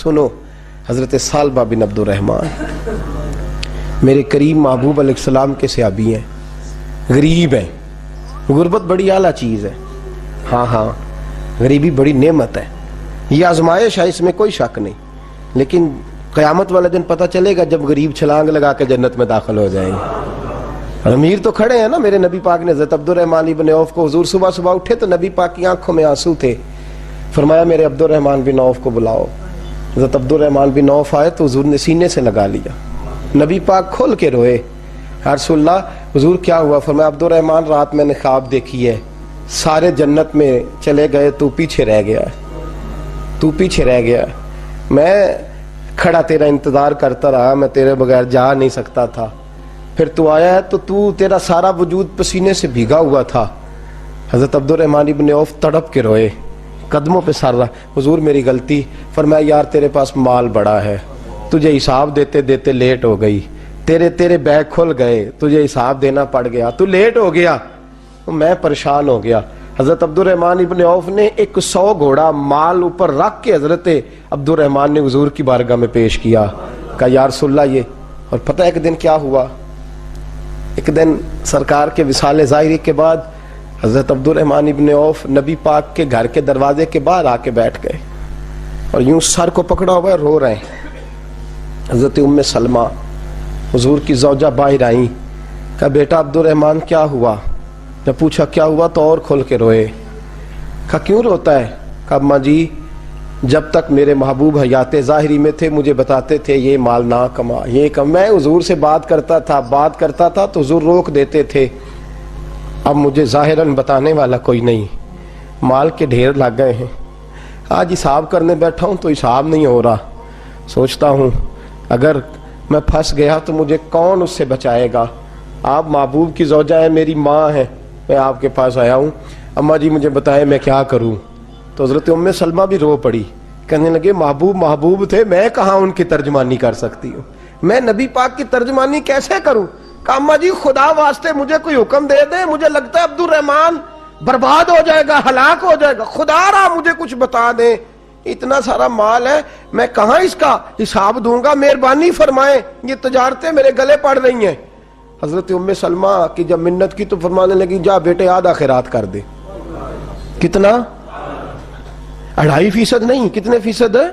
سنو، حضرت ثعلبہ بن عبد الرحمن میرے کریم محبوب علیہ السلام کے صحابی ہیں، غریب ہیں. غربت بڑی اعلیٰ چیز ہے. ہاں غریبی بڑی نعمت ہے، یہ آزمائش ہے، اس میں کوئی شک نہیں. لیکن قیامت والے دن پتہ چلے گا جب غریب چھلانگ لگا کے جنت میں داخل ہو جائیں گے. اور امیر تو کھڑے ہیں نا. میرے نبی پاک نے حضرت عبد الرحمن بن عوف کو، حضور صبح صبح اٹھے تو نبی پاک کی آنکھوں میں آنسو تھے. فرمایا میرے عبد الرحمن بن عوف کو بلاؤ. حضرت عبد الرحمن بن عوف آئے تو حضور نے سینے سے لگا لیا. نبی پاک کھول کے روئے. یا رسول اللہ، حضور کیا ہوا؟ فرمایا عبد الرحمن رات میں نے خواب دیکھی ہے، سارے جنت میں چلے گئے، تو پیچھے رہ گیا. تو پیچھے رہ گیا. میں کھڑا تیرا انتظار کرتا رہا، میں تیرے بغیر جا نہیں سکتا تھا. پھر تو آیا ہے تو تیرا سارا وجود پسینے سے بھیگا ہوا تھا. حضرت عبد الرحمن بن عوف تڑپ کے روئے، قدموں پہ سر رہا. حضور میری غلطی. فرمایا یار تیرے پاس مال بڑا ہے، تجھے حساب دیتے دیتے لیٹ ہو گئی، تیرے بیگ کھل گئے، تجھے حساب دینا پڑ گیا، تو لیٹ ہو گیا، میں پریشان ہو گیا. حضرت عبد الرحمن ابن عوف نے 100 گھوڑا مال اوپر رکھ کے حضرت عبد الرحمن نے حضور کی بارگاہ میں پیش کیا. کہا یا رسول اللہ یہ. اور پتہ ایک دن کیا ہوا؟ ایک دن سرکار کے وصال ظاہری کے بعد حضرت عبد الرحمن ابن عوف نبی پاک کے گھر کے دروازے کے باہر آ کے بیٹھ گئے اور یوں سر کو پکڑا ہوا ہے، رو رہے ہیں. حضرت ام سلمہ حضور کی زوجہ باہر آئیں. کہا بیٹا عبد الرحمن کیا ہوا؟ جب پوچھا کیا ہوا تو اور کھول کے روئے. کہا کیوں روتا ہے؟ کہا اماں جی جب تک میرے محبوب حیات ظاہری میں تھے مجھے بتاتے تھے یہ مال نہ کما، یہ کم. میں حضور سے بات کرتا تھا تو حضور روک دیتے تھے. اب مجھے ظاہراً بتانے والا کوئی نہیں، مال کے ڈھیر لگ گئے ہیں. آج حساب کرنے بیٹھا ہوں تو حساب نہیں ہو رہا. سوچتا ہوں اگر میں پھنس گیا تو مجھے کون اس سے بچائے گا؟ آپ محبوب کی زوجہ ہے، میری ماں ہے، میں آپ کے پاس آیا ہوں، اماں جی مجھے بتائیں میں کیا کروں. تو حضرت ام سلمہ بھی رو پڑی، کہنے لگے محبوب تھے، میں کہاں ان کی ترجمانی کر سکتی ہوں، میں نبی پاک کی ترجمانی کیسے کروں؟ کہ اماں جی خدا واسطے مجھے کوئی حکم دے دیں، مجھے لگتا ہے عبد الرحمن برباد ہو جائے گا، ہلاک ہو جائے گا، خدا رہا مجھے کچھ بتا دیں، اتنا سارا مال ہے میں کہاں اس کا حساب دوں گا، مہربانی فرمائیں، یہ تجارتیں میرے گلے پڑ رہی ہیں. حضرت ام سلمہ کی جب منت کی تو فرمانے لگی جا بیٹے آدھا خیرات کر دے. کتنا؟ 2.5% نہیں، کتنے فیصد ہے؟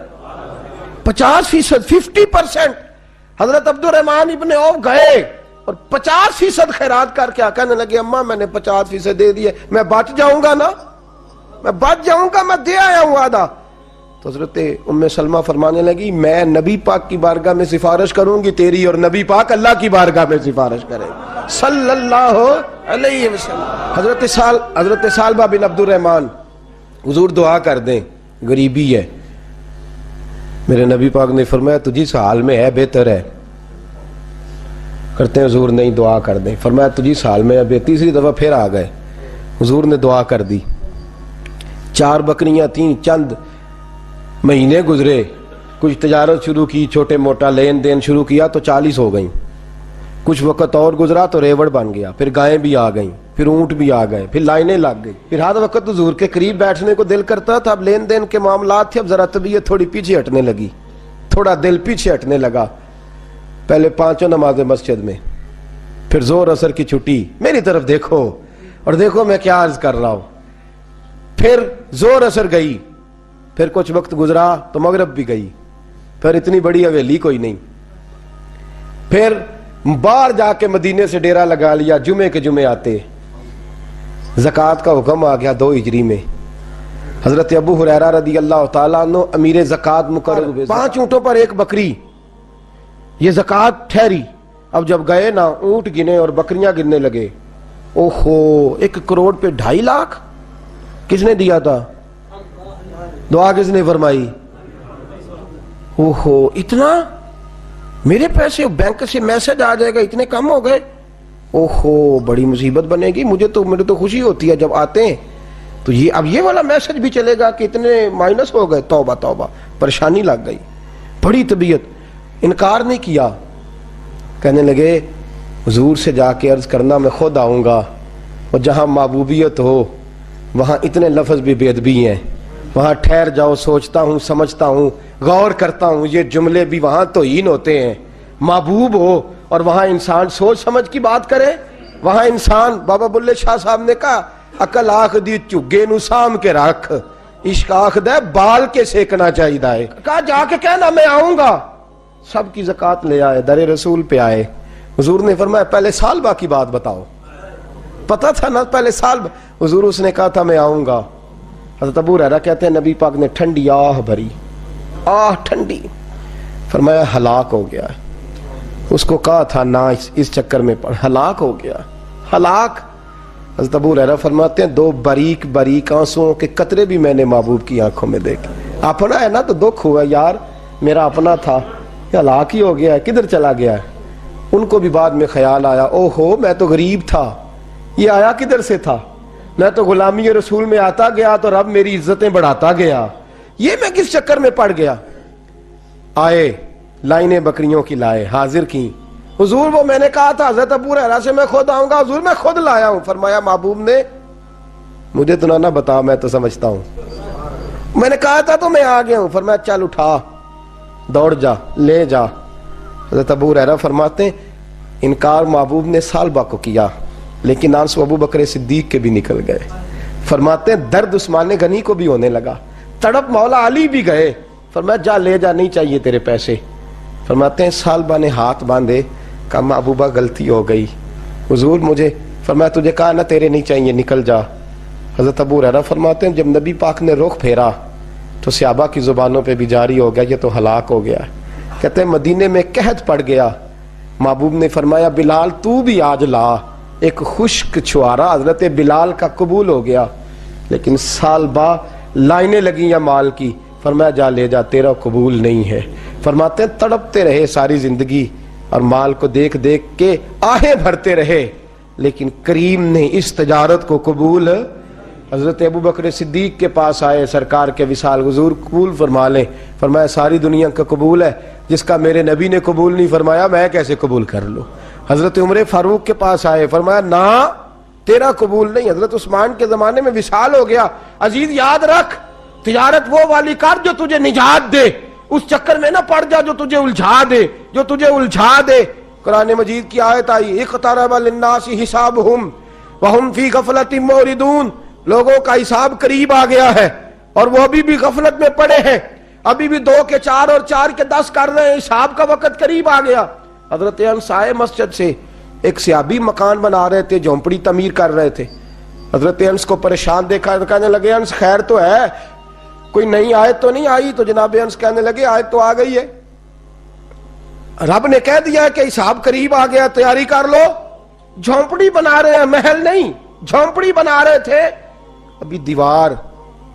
50%، 50%. حضرت عبد الرحمن ابن عوف گئے اور 50% خیرات کر کے کہنے لگے اماں میں نے 50% دے دیے، میں بچ جاؤں گا نا، میں بچ جاؤں گا، میں دے آیا ہوں آدھا. تو حضرت ام سلمہ فرمانے لگی میں نبی پاک کی بارگاہ میں سفارش کروں گی تیری، اور نبی پاک اللہ کی بارگاہ میں سفارش کرے صلی اللہ علیہ وسلم. حضرت ثعلبہ بن عبد الرحمن، حضور دعا کر دیں، غریبی ہے. میرے نبی پاک نے فرمایا تجھی اس حال میں ہے بہتر ہے. کرتے ہیں حضور نہیں دعا کر دیں. فرمایا تجھی اس حال میں ہے. تیسری دفعہ پھر آ گئے، حضور نے دعا کر دی. 4 بکریاں تھیں، چند مہینے گزرے، کچھ تجارت شروع کی، چھوٹے موٹا لین دین شروع کیا تو 40 ہو گئیں. کچھ وقت اور گزرا تو ریوڑ بن گیا، پھر گائیں بھی آ گئیں، پھر اونٹ بھی آ گئے، پھر لائنیں لگ گئی. پھر ہر وقت حضور کے قریب بیٹھنے کو دل کرتا تھا. اب لین دین کے معاملات تھے، اب ذرا طبیعت تھوڑی پیچھے ہٹنے لگی، تھوڑا دل پیچھے ہٹنے لگا. پہلے 5 نمازیں مسجد میں، پھر زور اثر کی چھٹی، میری طرف دیکھو اور دیکھو میں کیا عرض کر رہا ہوں. پھر زور اثر گئی، پھر کچھ وقت گزرا تو مغرب بھی گئی، پھر اتنی بڑی حویلی کوئی نہیں. پھر باہر جا کے مدینے سے ڈیرا لگا لیا، جمعے کے جمعے آتے. زکوٰۃ کا حکم آ گیا 2 ہجری میں. حضرت ابو ہریرہ رضی اللہ تعالیٰ عنہ امیر زکوٰۃ مقرر ہوئے. 5 اونٹوں پر 1 بکری، یہ زکوٰۃ ٹھہری. اب جب گئے نا اونٹ گنے اور بکریاں گننے لگے، اوہو 1 کروڑ پہ 2.5 لاکھ کس نے دیا تھا؟ دعا کس نے فرمائی؟ اوہو اتنا، میرے پیسے بینک سے میسج آ جائے گا اتنے کم ہو گئے، اوہو بڑی مصیبت بنے گی. مجھے تو خوشی ہوتی ہے جب آتے ہیں تو یہ اب یہ والا میسج بھی چلے گا کہ اتنے مائنس ہو گئے. توبہ توبہ، پریشانی لگ گئی. بڑی طبیعت، انکار نہیں کیا. کہنے لگے حضور سے جا کے عرض کرنا میں خود آؤں گا، اور جہاں محبوبیت ہو وہاں اتنے لفظ بھی بے ادبی ہیں، وہاں ٹھہر جاؤ، سوچتا ہوں، سمجھتا ہوں، غور کرتا ہوں، یہ جملے بھی وہاں توہین ہوتے ہیں۔ محبوب ہو اور وہاں انسان سوچ سمجھ کی بات کرے، وہاں انسان، بابا بلے شاہ صاحب نے کہا عقل آخ دی چگے نو سام کے رکھ، عشق آخ دے بال کے سیکنا چاہیے۔ کہا جا کے کہنا میں آؤں گا، سب کی زکوٰۃ لے آئے، در رسول پہ آئے، حضور نے فرمایا پہلے سال با کی بات بتاؤ، پتا تھا نا پہلے سال با۔ حضور اس نے کہا تھا میں آؤں گا۔ حضرت ابو ہریرہ کہتے ہیں نبی پاک نے ٹھنڈی آہ بھری، آہ ٹھنڈی، فرمایا ہلاک ہو گیا۔ اس کو کہا تھا نہ اس چکر میں پڑ، ہلاک ہو گیا، ہلاک۔ حضرت ابو ہریرہ فرماتے ہیں 2 باریک باریک آنسوؤں کے قطرے بھی میں نے محبوب کی آنکھوں میں دیکھے۔ اپنا ہے نا تو دکھ ہوا، یار میرا اپنا تھا، یہ ہلاک ہی ہو گیا ہے، کدھر چلا گیا ہے۔ ان کو بھی بعد میں خیال آیا، او ہو میں تو غریب تھا، یہ آیا کدھر سے تھا، میں تو غلامی رسول میں آتا گیا تو رب میری عزتیں بڑھاتا گیا، یہ میں کس چکر میں پڑ گیا۔ آئے لائنیں بکریوں کی لائے، حاضر کی، حضور وہ میں نے کہا تھا حضرت ابو ہریرہ سے میں خود آؤں گا، حضور میں خود لایا ہوں۔ فرمایا محبوب نے مجھے تو نہ بتا، میں تو سمجھتا ہوں، میں نے کہا تھا تو میں آ گیا ہوں۔ فرمایا چل اٹھا، دوڑ جا، لے جا۔ حضرت ابو ہریرہ فرماتے ہیں انکار محبوب نے سالبہ کو کیا، لیکن آنسو ابو بکر صدیق کے بھی نکل گئے۔ فرماتے ہیں درد عثمان غنی کو بھی ہونے لگا، تڑپ مولا علی بھی گئے۔ فرمایا جا لے جا، نہیں چاہیے تیرے پیسے۔ فرماتے ہیں سالبہ نے ہاتھ باندھے، کہا محبوبہ غلطی ہو گئی، حضور مجھے، فرمایا تجھے کہا نہ تیرے نہیں چاہیے، نکل جا۔ حضرت ابو ہریرہ فرماتے ہیں جب نبی پاک نے رخ پھیرا تو صحابہ کی زبانوں پہ بھی جاری ہو گیا یہ تو ہلاک ہو گیا۔ کہتے ہیں مدینے میں قحط پڑ گیا، محبوب نے فرمایا بلال تو بھی آج لا، ایک خشک چھوارا حضرت بلال کا قبول ہو گیا، لیکن سال با لائنیں لگی یا مال کی، فرمایا جا لے جا تیرا قبول نہیں ہے۔ فرماتے ہیں تڑپتے رہے ساری زندگی اور مال کو دیکھ دیکھ کے آہیں بھرتے رہے، لیکن کریم نے اس تجارت کو قبول۔ حضرت ابو بکر صدیق کے پاس آئے، سرکار کے وصال، حضور قبول فرما لیں۔ فرمایا ساری دنیا کا قبول ہے، جس کا میرے نبی نے قبول نہیں فرمایا میں کیسے قبول کر لوں۔ حضرت عمر فاروق کے پاس آئے، فرمایا نہ تیرا قبول نہیں۔ حضرت عثمان کے زمانے میں وصال ہو گیا۔ عزیز یاد رکھ، تجارت وہ والی کر جو تجھے نجات دے، اس چکر میں نہ پڑ جا جو تجھے الجھا دے، جو تجھے الجھا دے۔ قرآن مجید کی آیت آئی اقترب للناس حسابهم وهم فی غفلۃ معرضون، لوگوں کا حساب قریب آ گیا ہے اور وہ ابھی بھی غفلت میں پڑے ہیں، ابھی بھی 2 کے 4 اور 4 کے 10 کر رہے ہیں، حساب کا وقت قریب آ گیا۔ حضرت انس آئے مسجد سے، ایک صحابی مکان بنا رہے تھے، جھونپڑی تعمیر کر رہے تھے۔ حضرت انس کو پریشان دیکھا تو کہنے لگے انس خیر تو ہے، کوئی نئی آیت تو نہیں آئی؟ تو جناب انس کہنے لگے آیت تو آ گئی ہے، رب نے کہہ دیا کہ حساب قریب آ گیا، تیاری کر لو۔ جھونپڑی بنا رہے ہیں، محل نہیں، جھونپڑی بنا رہے تھے، ابھی دیوار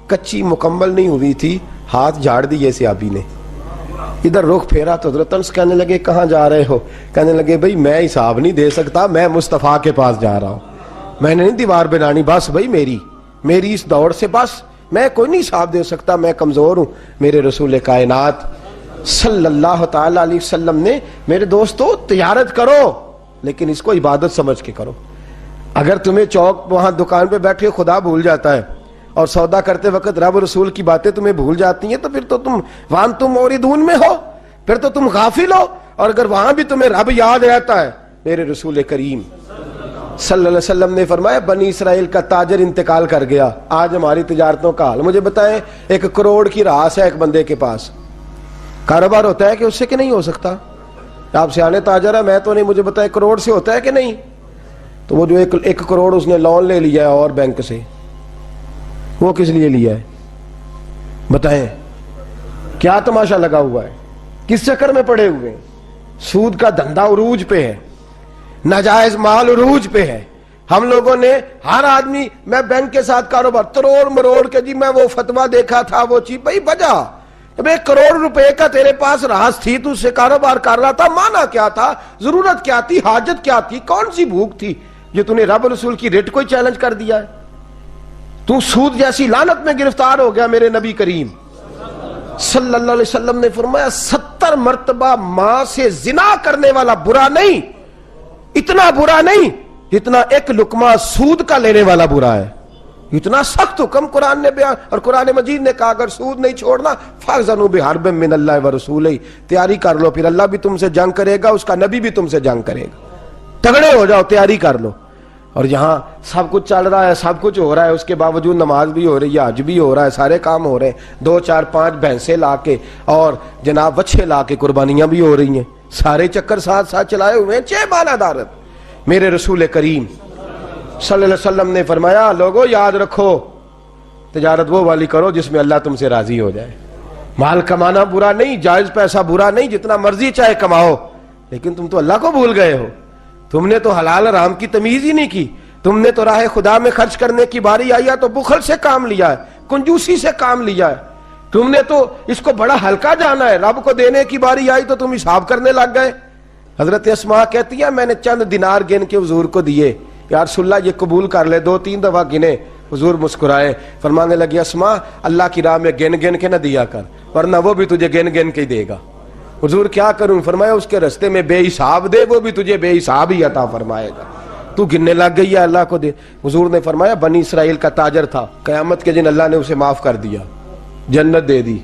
کچی مکمل نہیں ہوئی تھی، ہاتھ جھاڑ دیے صحابی نے۔ ادھر رخ پھیرا تو حضرت انس کہنے لگے کہاں جا رہے ہو؟ کہنے لگے بھئی میں حساب نہیں دے سکتا، میں مصطفیٰ کے پاس جا رہا ہوں، میں نے نہیں دیوار بنانی، بس بھئی میری اس دوڑ سے بس میں کوئی نہیں حساب دے سکتا، میں کمزور ہوں۔ میرے رسول کائنات صلی اللہ تعالی علیہ وسلم نے میرے دوستو تجارت کرو لیکن اس کو عبادت سمجھ کے کرو۔ اگر تمہیں چوک وہاں دکان پہ بیٹھے خدا بھول جاتا ہے اور سودا کرتے وقت رب رسول کی باتیں تمہیں بھول جاتی ہیں تو پھر تو تم وہاں تم موردون میں ہو، پھر تو تم غافل ہو۔ اور اگر وہاں بھی تمہیں رب یاد رہتا ہے، میرے رسول کریم صلی اللہ علیہ وسلم نے فرمایا بنی اسرائیل کا تاجر انتقال کر گیا، آج ہماری تجارتوں کا حال۔ مجھے بتائیں 1 کروڑ کی راس ہے ایک بندے کے پاس، کاروبار ہوتا ہے کہ اس سے کہ نہیں ہو سکتا؟ آپ سیانے تاجر ہے، میں تو نہیں، مجھے بتائیں کروڑ سے ہوتا ہے کہ نہیں؟ تو وہ جو 1 کروڑ اس نے لون لے لیا ہے اور بینک سے، وہ کس لیے لیا ہے بتائیں؟ کیا تماشا لگا ہوا ہے؟ کس چکر میں پڑے ہوئے ہیں؟ سود کا دھندا عروج پہ ہے، ناجائز مال عروج پہ ہے۔ ہم لوگوں نے ہر آدمی، میں بینک کے ساتھ کاروبار تروڑ مروڑ کے، جی میں وہ فتویٰ دیکھا تھا وہ چیز، بھائی وجہ اب 1 کروڑ روپے کا تیرے پاس راس تھی، تو اس سے کاروبار کر رہا تھا، مانا کیا تھا، ضرورت کیا تھی، حاجت کیا تھی، کون سی بھوک تھی جو تو نے رب رسول کی ریٹ کو ہی چیلنج کر دیا ہے؟ تو سود جیسی لعنت میں گرفتار ہو گیا۔ میرے نبی کریم صلی اللہ علیہ وسلم نے فرمایا 70 مرتبہ ماں سے زنا کرنے والا برا نہیں، اتنا برا نہیں جتنا 1 لقمہ سود کا لینے والا برا ہے۔ اتنا سخت حکم قرآن نے بیان، اور قرآن مجید نے کہا اگر سود نہیں چھوڑنا فَأْذَنُوا بِحَرْبٍ مِّنَ اللَّهِ وَرَسُولِهِ، تیاری کر لو، پھر اللہ بھی تم سے جنگ کرے گا، اس کا نبی بھی تم سے جنگ کرے گا، تگڑے ہو جاؤ، تیاری کر لو۔ اور یہاں سب کچھ چل رہا ہے، سب کچھ ہو رہا ہے، اس کے باوجود نماز بھی ہو رہی ہے، حج بھی ہو رہا ہے، سارے کام ہو رہے ہیں، 2 4 5 بھینسیں لا کے اور جناب وچھے لا کے قربانیاں بھی ہو رہی ہیں، سارے چکر ساتھ ساتھ چلائے ہوئے ہیں، 6 ماہ دارت۔ میرے رسول کریم صلی اللہ علیہ وسلم نے فرمایا لوگو یاد رکھو، تجارت وہ والی کرو جس میں اللہ تم سے راضی ہو جائے۔ مال کمانا برا نہیں، جائز پیسہ برا نہیں، جتنا مرضی چاہے کماؤ، لیکن تم تو اللہ کو بھول گئے ہو، تم نے تو حلال حرام کی تمیز ہی نہیں کی، تم نے تو راہ خدا میں خرچ کرنے کی باری آئی ہے تو بخل سے کام لیا ہے، کنجوسی سے کام لیا ہے، تم نے تو اس کو بڑا ہلکا جانا ہے، رب کو دینے کی باری آئی تو تم حساب کرنے لگ گئے۔ حضرت اسماء کہتی ہے میں نے چند دینار گن کے حضور کو دیے، یا رسول اللہ یہ قبول کر لے، 2 3 دفعہ گنے، حضور مسکرائے، فرمانے لگی اسماء اللہ کی راہ میں گن گن کے نہ دیا کر، ورنہ وہ بھی تجھے گن گن کے ہی دے گا۔ حضور کیا کروں؟ فرمایا اس کے رستے میں بے حساب دے، وہ بھی تجھے بے حساب ہی عطا فرمائے گا، تو گننے لگ گئی ہے اللہ کو دے۔ حضور نے فرمایا بنی اسرائیل کا تاجر تھا، قیامت کے دن اللہ نے اسے معاف کر دیا، جنت دے دی،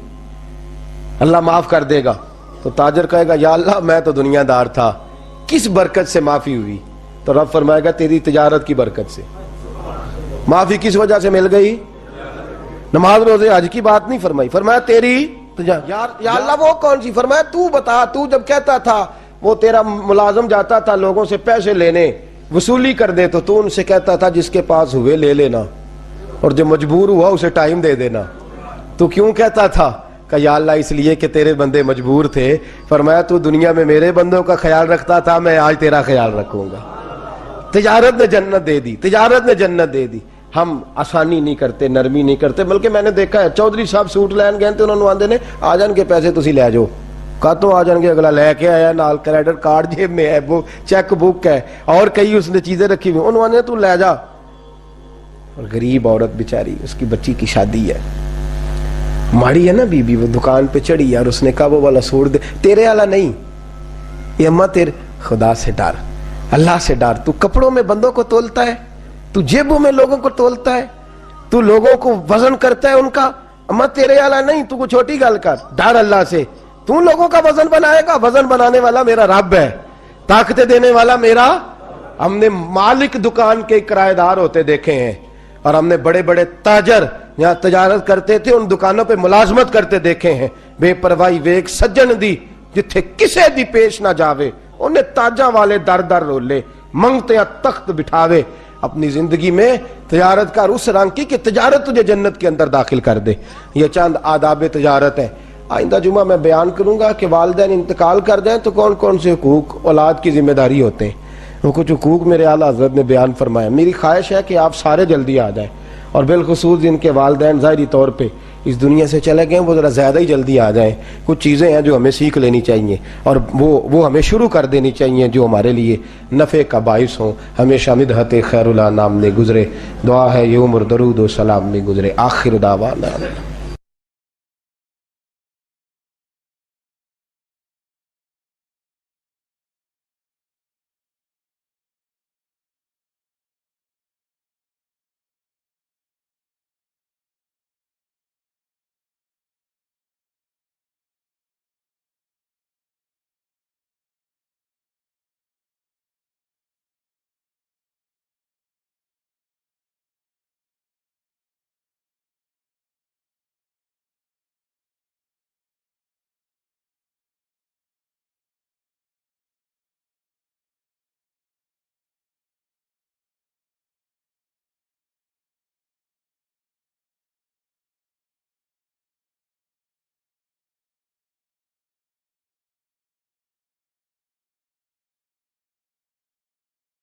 اللہ معاف کر دے گا، تو تاجر کہے گا یا اللہ میں تو دنیا دار تھا، کس برکت سے معافی ہوئی؟ تو رب فرمائے گا تیری تجارت کی برکت سے۔ معافی کس وجہ سے مل گئی؟ نماز روزے حج کی بات نہیں فرمائی، فرمایا تیری یا اللہ وہ کون سی؟ فرمایا تو بتا، تو جب کہتا تھا وہ تیرا ملازم جاتا تھا لوگوں سے پیسے لینے وصولی کر دے تو ان سے کہتا تھا جس کے پاس ہوئے لے لینا، اور جو مجبور ہوا اسے ٹائم دے دینا، تو کیوں کہتا تھا؟ کہ یا اللہ اس لیے کہ تیرے بندے مجبور تھے۔ فرمایا تو دنیا میں میرے بندوں کا خیال رکھتا تھا، میں آج تیرا خیال رکھوں گا۔ تجارت نے جنت دے دی، تجارت نے جنت دے دی۔ ہم آسانی نہیں کرتے، نرمی نہیں کرتے، بلکہ میں نے دیکھا ہے چودھری صاحب سوٹ لین گئے تھے، انہوں نے آندے نے آ جان کے پیسے تسی لے جاؤ، کاتوں آ جان گے، اگلا لے کے آیا نال کریڈٹ کارڈ جیب میں ہے، وہ چیک بک ہے اور کئی اس نے چیزیں رکھی ہوئی، انہوں نے تو لے جا۔ اور غریب عورت بیچاری، اس کی بچی کی شادی ہے، ماڑی ہے نا بی بی، وہ دکان پہ چڑھی اور اس نے کہا وہ والا سوٹ دے، تیرے والا نہیں، یہ اماں تیرے خدا سے ڈر، اللہ سے ڈر، تو کپڑوں میں بندوں کو تولتا ہے، تو جیبوں میں لوگوں کو تولتا ہے، تو لوگوں کو وزن کرتا ہے ان کا، اماں تیرے والا نہیں، تو کو چھوٹی گل کر، ڈر اللہ سے، تو لوگوں کا وزن بنائے گا، وزن بنانے والا میرا رب ہے، طاقت دینے والا میرا۔ ہم نے مالک دکان کے کرایہ دار ہوتے دیکھے ہیں، اور ہم نے بڑے بڑے تاجر یہاں تجارت کرتے تھے ان دکانوں پہ ملازمت کرتے دیکھے ہیں، بے پرواہی ویک سجن دی جتھے کسے دی پیش نہ جاوے، انہیں تاجاں والے در در رولے، منگتے تخت بٹھاوے۔ اپنی زندگی میں تجارت کر اس رنگ کی کہ تجارت تجھے جنت کے اندر داخل کر دے۔ یہ چند آداب تجارت ہے۔ آئندہ جمعہ میں بیان کروں گا کہ والدین انتقال کر جائیں تو کون کون سے حقوق اولاد کی ذمہ داری ہوتے ہیں، وہ کچھ حقوق میرے اعلیٰ حضرت نے بیان فرمایا۔ میری خواہش ہے کہ آپ سارے جلدی آ جائیں، اور بالخصوص جن کے والدین ظاہری طور پہ اس دنیا سے چلے گئے وہ ذرا زیادہ ہی جلدی آ جائیں۔ کچھ چیزیں ہیں جو ہمیں سیکھ لینی چاہیے، اور وہ ہمیں شروع کر دینی چاہیے جو ہمارے لیے نفع کا باعث ہوں۔ ہمیشہ مدحت خیر الانام میں گزرے، دعا ہے یہ عمر درود و سلام میں گزرے۔ آخر دعوانا